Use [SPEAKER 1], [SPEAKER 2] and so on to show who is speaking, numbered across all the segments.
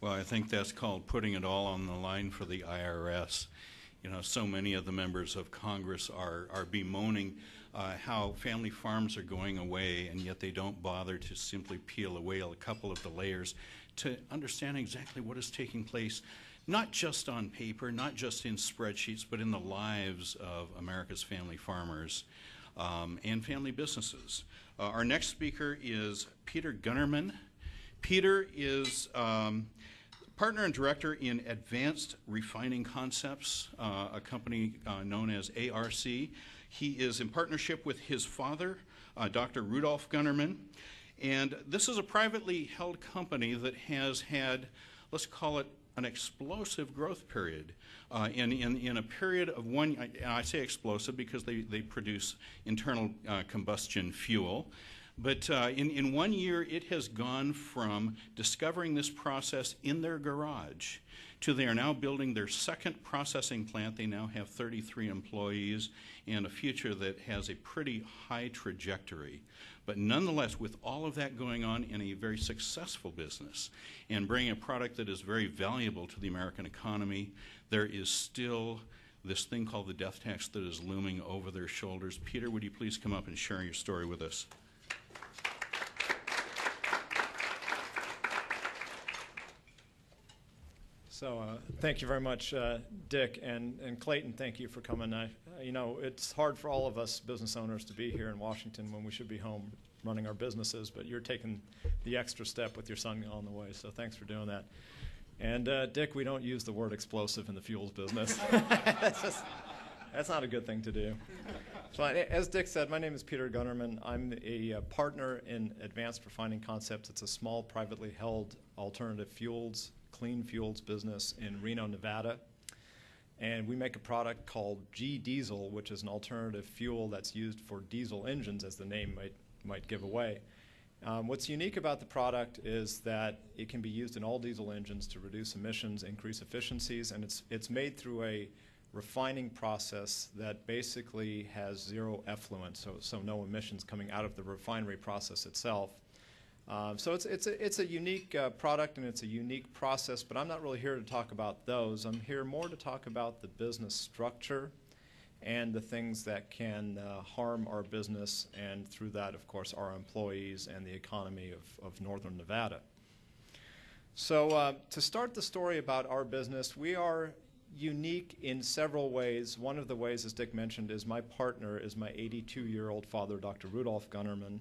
[SPEAKER 1] Well, I think that's called putting it all on the line for the IRS. You know, so many of the members of Congress are bemoaning how family farms are going away, and yet they don't bother to simply peel away a couple of the layers to understand exactly what is taking place, not just on paper, not just in spreadsheets, but in the lives of America's family farmers and family businesses. Our next speaker is Peter Gunnerman. Peter is partner and director in Advanced Refining Concepts, a company known as ARC. He is in partnership with his father, Dr. Rudolf Gunnerman. And this is a privately held company that has had, let's call it, an explosive growth period. In a period of one, I say explosive because they produce internal combustion fuel. But in 1 year, it has gone from discovering this process in their garage to they are now building their second processing plant. They now have 33 employees and a future that has a pretty high trajectory. But nonetheless, with all of that going on in a very successful business and bringing a product that is very valuable to the American economy, there is still this thing called the death tax that is looming over their shoulders. Peter, would you please come up and share your story with us?
[SPEAKER 2] So thank you very much, Dick, and Clayton, thank you for coming. You know, it's hard for all of us business owners to be here in Washington when we should be home running our businesses, but you're taking the extra step with your son on the way, so thanks for doing that. And Dick, we don't use the word explosive in the fuels business. That's not a good thing to do. So as Dick said, my name is Peter Gunnerman. I'm a partner in Advanced Refining Concepts. It's a small privately held alternative fuels, clean fuels business in Reno, Nevada. And we make a product called G-Diesel, which is an alternative fuel that's used for diesel engines, as the name might give away. What's unique about the product is that it can be used in all diesel engines to reduce emissions, increase efficiencies, and it's made through a refining process that basically has zero effluent, so no emissions coming out of the refinery process itself. So it's a unique product and it's a unique process, but I'm not really here to talk about those. I'm here more to talk about the business structure and the things that can harm our business, and through that, of course, our employees and the economy of northern Nevada. So to start the story about our business, we are unique in several ways. One of the ways, as Dick mentioned, is my partner is my 82-year-old father, Dr. Rudolf Gunnerman.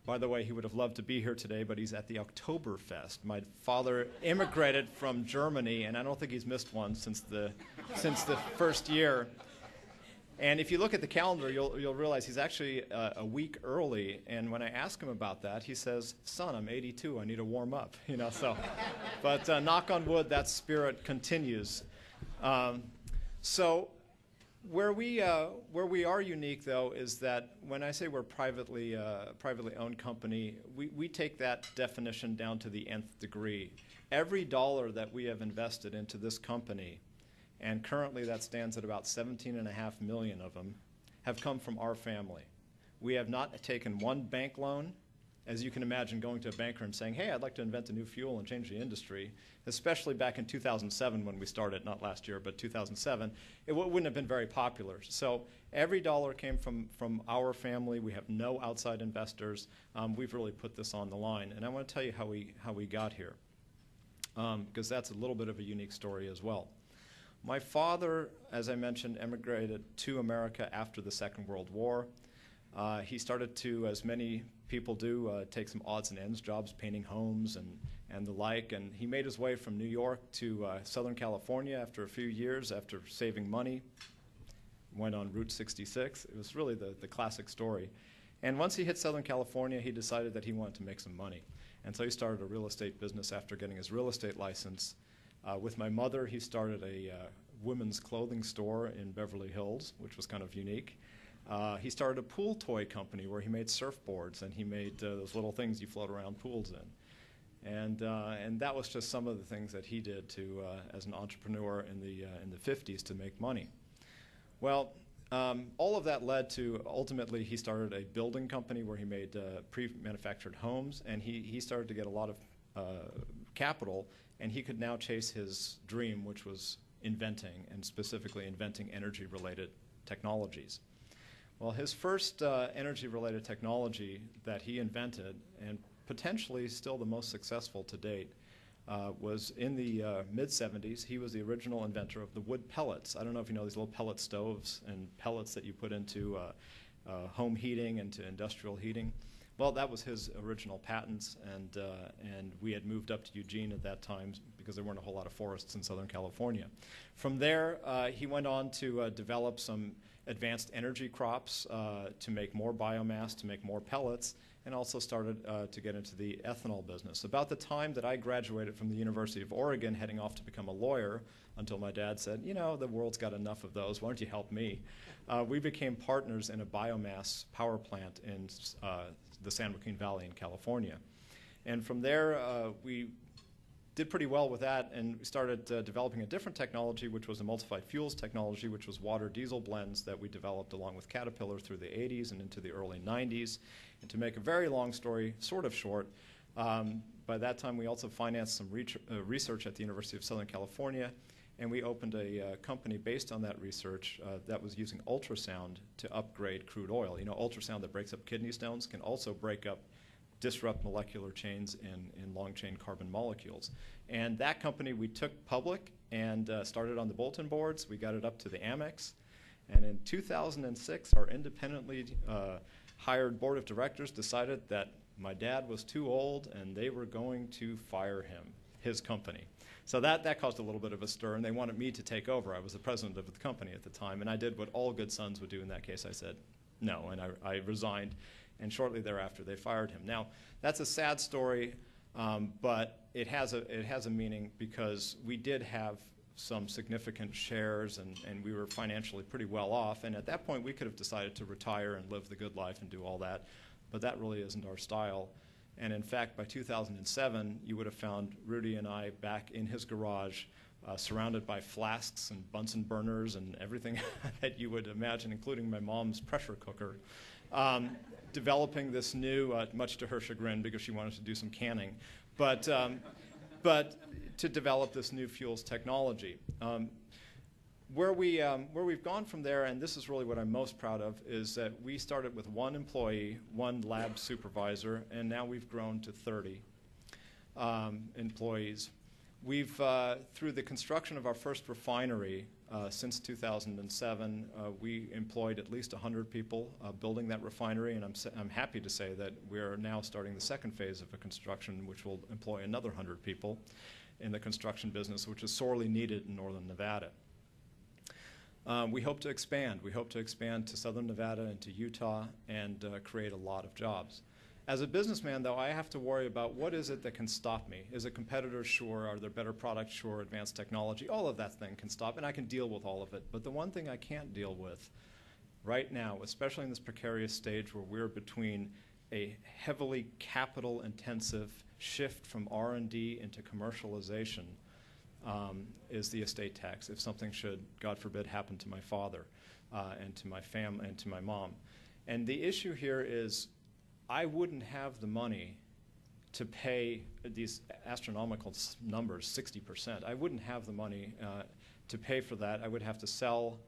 [SPEAKER 2] By the way, he would have loved to be here today, but he's at the Oktoberfest. My father immigrated from Germany, and I don't think he's missed one since the first year. And if you look at the calendar, you'll realize he's actually a week early. And when I ask him about that, he says, "Son, I'm 82. I need to warm up." You know, so. But knock on wood, that spirit continues. So where we are unique, though, is that when I say we're privately owned company, we take that definition down to the nth degree. Every dollar that we have invested into this company, and currently that stands at about 17.5 million of them, have come from our family. We have not taken one bank loan. As you can imagine, going to a banker and saying, "Hey, I'd like to invent a new fuel and change the industry," especially back in 2007 when we started, not last year, but 2007, it wouldn't have been very popular. So every dollar came from our family. We have no outside investors. We've really put this on the line. And I want to tell you how we got here, because that's a little bit of a unique story as well. My father, as I mentioned, emigrated to America after the Second World War. He started to, as many people do, take some odds and ends jobs, painting homes and the like, and he made his way from New York to Southern California after a few years, after saving money, went on Route 66. It was really the classic story. And once he hit Southern California, he decided that he wanted to make some money. And so he started a real estate business after getting his real estate license. With my mother, he started a women's clothing store in Beverly Hills, which was kind of unique. He started a pool toy company where he made surfboards, and he made those little things you float around pools in. And that was just some of the things that he did to, as an entrepreneur in the 50s to make money. Well, all of that led to, ultimately, he started a building company where he made pre-manufactured homes, and he started to get a lot of capital, and he could now chase his dream, which was inventing, and specifically inventing energy-related technologies. Well, his first energy-related technology that he invented, and potentially still the most successful to date, was in the mid-70s. He was the original inventor of the wood pellets. I don't know if you know these little pellet stoves and pellets that you put into home heating and to industrial heating. Well, that was his original patents, and we had moved up to Eugene at that time because there weren't a whole lot of forests in Southern California. From there, he went on to develop some advanced energy crops to make more biomass, to make more pellets, and also started to get into the ethanol business. About the time that I graduated from the University of Oregon, heading off to become a lawyer, until my dad said, you know, the world's got enough of those, why don't you help me? We became partners in a biomass power plant in the San Joaquin Valley in California. And from there, we did pretty well with that, and we started developing a different technology, which was a multiplied fuels technology, which was water diesel blends that we developed along with Caterpillar through the 80s and into the early 90s. And to make a very long story sort of short, by that time we also financed some research at the University of Southern California, and we opened a company based on that research that was using ultrasound to upgrade crude oil. You know, ultrasound that breaks up kidney stones can also disrupt molecular chains in long-chain carbon molecules. And that company we took public and started on the bulletin boards. We got it up to the Amex. And in 2006, our independently hired board of directors decided that my dad was too old and they were going to fire him, his company. So that caused a little bit of a stir, and they wanted me to take over. I was the president of the company at the time, and I did what all good sons would do in that case. I said no, and I resigned. And shortly thereafter, they fired him. Now, that's a sad story, but it has a meaning because we did have some significant shares, and we were financially pretty well off. And at that point, we could have decided to retire and live the good life and do all that, but that really isn't our style. And in fact, by 2007, you would have found Rudy and I back in his garage, surrounded by flasks and Bunsen burners and everything that you would imagine, including my mom's pressure cooker. Developing this new, much to her chagrin because she wanted to do some canning, but to develop this new fuels technology. Where we've gone from there, and this is really what I'm most proud of, is that we started with one employee, one lab supervisor, and now we've grown to 30 employees. We've, through the construction of our first refinery since 2007, we employed at least 100 people building that refinery, and I'm happy to say that we're now starting the second phase of a construction which will employ another 100 people in the construction business, which is sorely needed in northern Nevada. We hope to expand. We hope to expand to southern Nevada and to Utah and create a lot of jobs. As a businessman, though, I have to worry about what is it that can stop me. Is it competitors? Sure. Are there better products? Sure. Advanced technology? All of that thing can stop, and I can deal with all of it. But the one thing I can't deal with right now, especially in this precarious stage where we're between a heavily capital-intensive shift from R&D into commercialization, is the estate tax, if something should, God forbid, happen to my father and to my family and to my mom. And the issue here is I wouldn't have the money to pay these astronomical numbers, 60%. I wouldn't have the money to pay for that. I would have to sell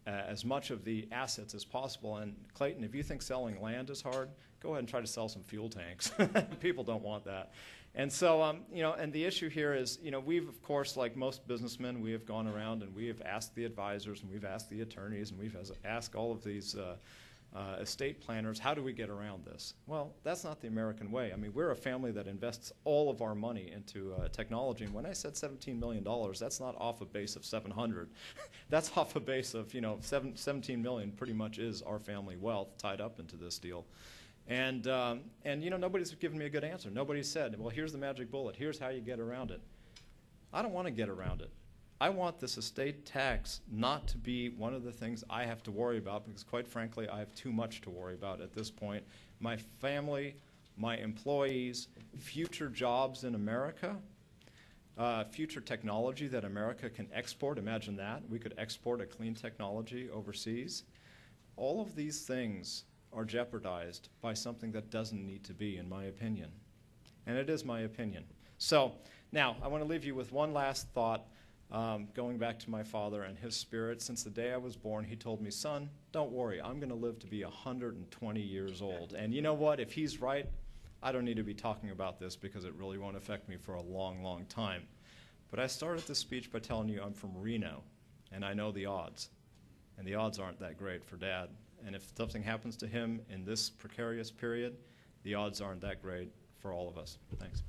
[SPEAKER 2] as much of the assets as possible. And Clayton, if you think selling land is hard, go ahead and try to sell some fuel tanks. People don't want that. And so, you know, and the issue here is, you know, we've, of course, like most businessmen, we have gone around and we have asked the advisors and we've asked the attorneys and we've asked all of these estate planners, how do we get around this? Well, that's not the American way. I mean, we're a family that invests all of our money into technology. And when I said $17 million, that's not off a base of 700. That's off a base of, you know, 17 million pretty much is our family wealth tied up into this deal. And you know, nobody's given me a good answer. Nobody said, well, here's the magic bullet. Here's how you get around it. I don't want to get around it. I want this estate tax not to be one of the things I have to worry about because, quite frankly, I have too much to worry about at this point. My family, my employees, future jobs in America, future technology that America can export. Imagine that. We could export a clean technology overseas. All of these things are jeopardized by something that doesn't need to be, in my opinion. And it is my opinion. So now I want to leave you with one last thought, going back to my father and his spirit. Since the day I was born, he told me, son, don't worry, I'm going to live to be 120 years old. And you know what? If he's right, I don't need to be talking about this because it really won't affect me for a long, long time. But I started this speech by telling you I'm from Reno, and I know the odds. And the odds aren't that great for Dad. And if something happens to him in this precarious period, the odds aren't that great for all of us. Thanks.